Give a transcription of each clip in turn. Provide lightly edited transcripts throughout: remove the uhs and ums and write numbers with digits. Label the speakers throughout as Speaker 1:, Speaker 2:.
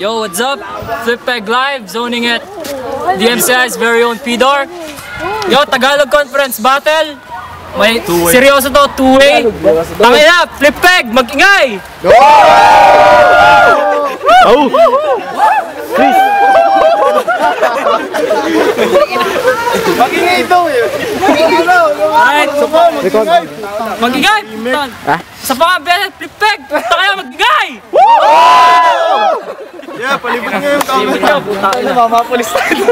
Speaker 1: Yo, what's up? Flipeg Live, zoning at DMCI's very own Pidor. Yo, Tagalog Conference Battle. May seryoso to, two-way. Tangin na, Flipeg, mag-ingay!
Speaker 2: Oh! Chris!
Speaker 3: Mag-ingay daw eh! Mag-ingay daw!
Speaker 1: Mag-ingay! Sa pangabihan, Flipeg! Punta kayo, mag-ingay!
Speaker 3: Yeah, palibot nga yung camera. Ano, mamapulis tayo.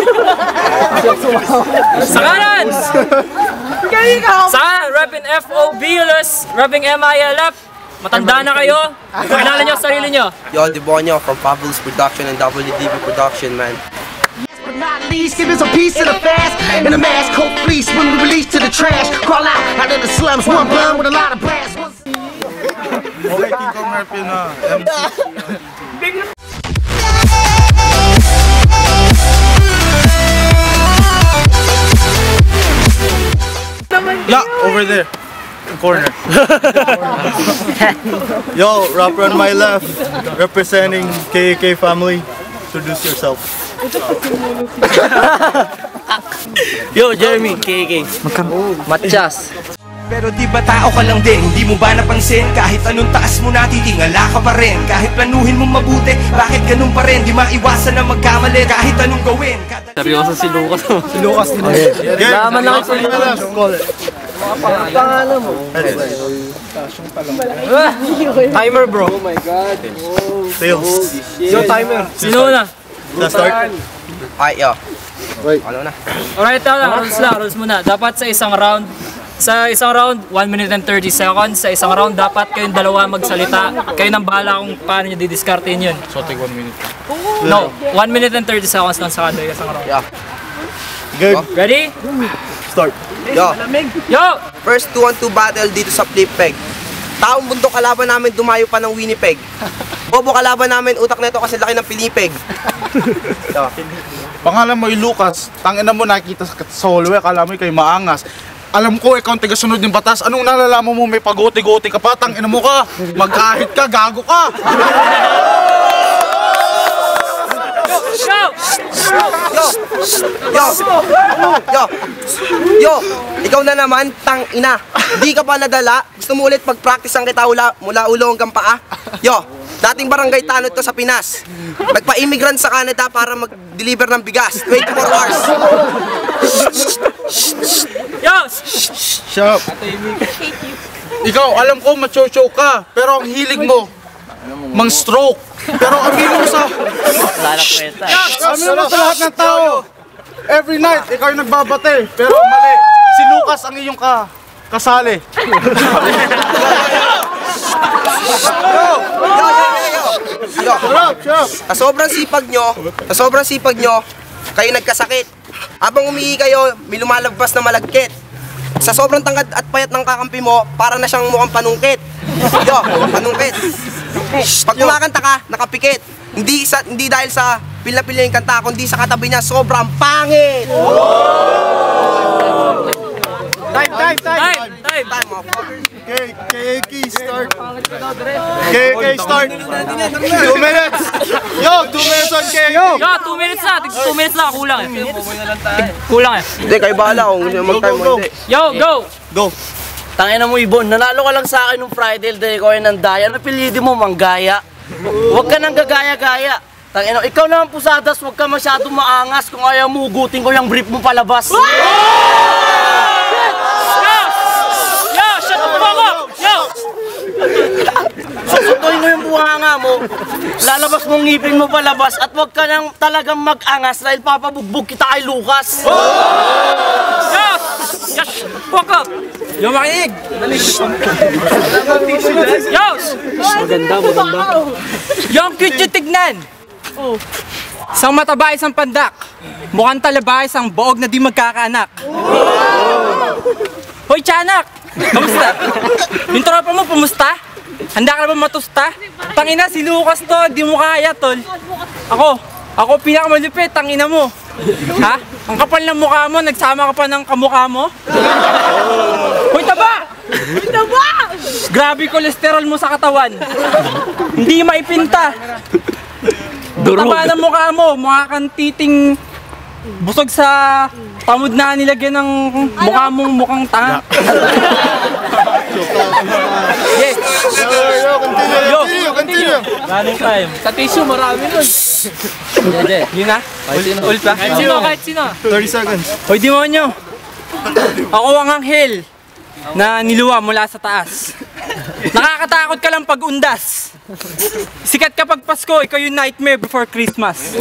Speaker 1: Sa kanan! Sa kanan, repping FOB, repping MILF. Matanda na kayo. Pakilala nyo sa sarili nyo.
Speaker 4: Yo, Debonyo from Fabulous Production and WDB Production, man.
Speaker 5: But not least, give us a piece of the fast and a mask coat fleece when we release to the trash. Crawl out of the slums, one bun with a lot of brass.
Speaker 3: Okay, King Kong Murphy na MC. Yeah, over there. Corner. Yo, rapper on my left, representing KAK family. Introduce yourself.
Speaker 6: Yo, Jeremy, KK. Matchas.
Speaker 7: Pero di ba tao ka lang din? Hindi mo ba napansin? Kahit anong taas mo na, titingala ka pa rin. Kahit planuhin mo mabuti, bakit ganun pa rin? Di maiwasan na magkamali kahit anong gawin.
Speaker 6: Seryoso si Lucas.
Speaker 3: Si Lucas din.
Speaker 6: Laman lang sa Lucas. Pangalan mo. Timer, bro. Oh my God.
Speaker 3: Tails.
Speaker 6: Yo, timer.
Speaker 1: Sino na?
Speaker 3: Let's start.
Speaker 4: Ay, yo. Ano na?
Speaker 1: Alright, rules muna. Dapat sa isang round, 1 minute and 30 seconds. Sa isang round, dapat kayong dalawa magsalita. Kayo nang bahala kung paano nyo didiskartein yun.
Speaker 3: So, take 1 minute.
Speaker 1: No, 1 minute and 30 seconds lang sa kada isang round.
Speaker 4: Yeah.
Speaker 3: Good.
Speaker 1: Ready?
Speaker 3: Start.
Speaker 4: Yo.
Speaker 1: Yo!
Speaker 4: First 2-on-2 battle dito sa Flipeg. Taong bundok kalaban namin, dumayo pa ng Winnipeg. Bobo kalaban namin, utak nito kasi laki ng Pilipeg. Yo.
Speaker 3: Pangalan mo yung Lucas. Tangina mo nakita sa hallway, akala mo kayo maangas. Alam ko, ikaw ang tigasunod ng batas. Anong nalalaman mo may pagoti-goti ka pa? Tangina mo ka. Mag-ahit ka, gago ka.
Speaker 4: Yo! Yo! Ikaw na naman, tang ina. Di ka pa nadala. Gusto mo ulit pag-practice ang kita mula ulo hanggang paa? Yo! Dating barangay tanod to sa Pinas. Nagpa-immigrant sa Canada para mag-deliver ng bigas. 24 hours.
Speaker 1: Yo!
Speaker 3: Shut up. Ikaw, alam ko macho-show ka. Pero ang hilig mo, mang-stroke. Pero aminin mo sa... Aminin mo sa lahat ng tao. Every night, ikaw yung nagbabate. Pero mali. Si Lucas ang iyong kasali.
Speaker 4: Sa sobrang sipag nyo, kayo nagkasakit. Habang umihi kayo, may lumalabas na malagkit. Sa sobrang tangkad at payat ng kakampi mo, para na siyang mukhang panungkit. Yo, panungkit. Pag kumakanta ka, nakapikit. Hindi dahil sa pila-pila yung kanta, kundi sa katabi niya, sobrang pangit.
Speaker 1: Time!
Speaker 3: Okay, KAK start. KAK start. 2 minutes. Yo, 2 minutes on KAK.
Speaker 1: Yo, 2 minutes na! 2 minutes na, kulang eh. Kulang eh.
Speaker 4: Hindi, kayo bahala kung gusto mag-time mo.
Speaker 1: Yo, go!
Speaker 3: Go.
Speaker 6: Tangina mo, Ibon. Nanalo ka lang sa akin nung Friday dahil ikaw ay nandaya. Ano pilidi mo, manggaya? Huwag ka nang gagaya-gaya. Tangina, ikaw naman pusadas, huwag ka masyadong maangas. Kung ayaw mo, ugutin ko yung brief mo palabas. Susunduin mo yung buhanga mo, lalabas mong ngipin mo palabas at huwag ka nang talagang mag-angas dahil papabugbog kita kay Lucas.
Speaker 1: Yes! Fuck up! Yo, makinig! Yo!
Speaker 6: Maganda.
Speaker 1: Yo, ang cute yung tignan! Isang mataba, isang pandak. Mukhang talaba, isang boog na di magkakaanak. Hoy, tiyanak! Kamusta? Yung tropa mo, pumusta? Handa ka na ba matusta? Tangina, si Lucas to, di mo kaya, tol. Ako pinakamalupit, tangina mo. Ha? Ang kapal ng mukha mo, nagsama ka pa ng kamukha mo? Hoy, taba! Grabe kolesterol mo sa katawan. Hindi maipinta. Taba ng mukha mo, mukha kang titing busog sa tamod na nilagyan ng mukha mong mukhang tanga. Yes.
Speaker 2: Continue.
Speaker 1: Running time. Sa tissue, marami nun. Hindi. Yun na? Ulit ba? Kahit sino.
Speaker 2: 30 seconds.
Speaker 1: Hoy, demonyo! Ako ang anghel na niluwa mula sa taas. Nakakatakot ka lang pag undas. Sikat ka pag Pasko, ikaw yung nightmare before Christmas.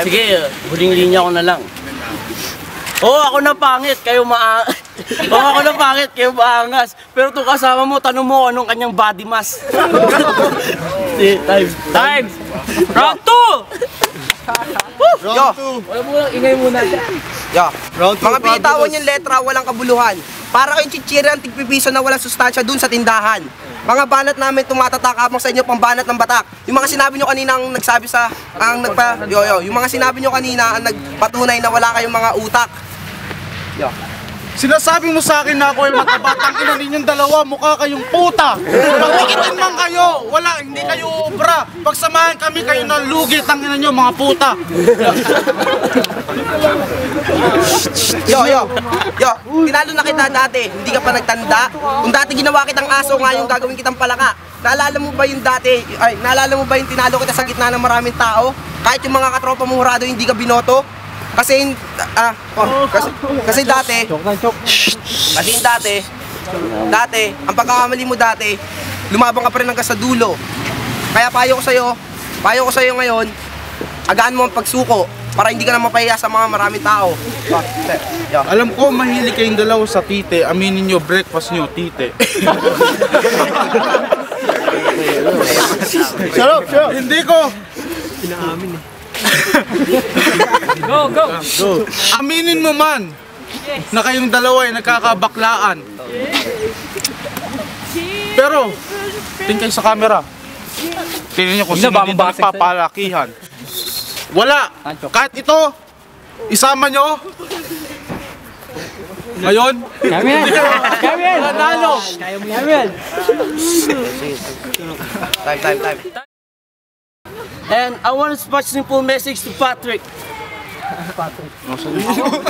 Speaker 6: Sige, huling linya ko na lang. Ako na pangit, kayo ako na pangit, kayo maangas. Pero itong kasama mo, tanong mo anong kanyang body mass.
Speaker 1: Time! Round 2!
Speaker 4: Yo,
Speaker 2: Round 2.
Speaker 4: mga binitawan yung letra, walang kabuluhan. Para kayong chichiri ang tigpipiso na walang sustansya dun sa tindahan. Mga banat namin tumatatak habang sa inyo pambanat ng batak. Yung mga sinabi nyo kanina ang nagsabi sa yung mga sinabi nyo kanina ang nagpatunay na wala kayong mga utak.
Speaker 3: Sinasabi mo sa akin na ako ay matabatang ina ninyong dalawa, mukha kayong puta. Pagdikitin man kayo, wala, hindi kayo obra. Pagsamahan kami kayo ng lugi, tangina nyo mga puta.
Speaker 4: Yo, tinalo na kita dati, hindi ka pa nagtanda. Kung dati ginawa kitang aso, ngayon gagawin kitang palaka. Naalala mo ba yung tinalo kita sa gitna ng maraming tao? Kahit yung mga katropa mong hurado hindi ka binoto? Kasi dati, ang pagkakamali mo dati, lumabang ka pa rin hanggang sa dulo. Kaya payo ko sa'yo ngayon, agaan mo ang pagsuko para hindi ka na mapahiya sa mga maraming tao.
Speaker 3: Alam ko mahilig kayong dalawa sa tite, aminin nyo breakfast nyo tite.
Speaker 2: Shut up.
Speaker 3: Hindi ko.
Speaker 1: Go!
Speaker 3: Aminin mo man na kayong dalawa ay nagkakabaklaan. Pero, tingin kayo sa camera. Tingnan nyo kung sino dito nagpapalakihan. Wala. Kahit ito, isama nyo. Ngayon,
Speaker 1: Gabriel!
Speaker 3: nanalo.
Speaker 1: Gabriel!
Speaker 4: Time.
Speaker 6: And I want to pass a simple message to Patrick.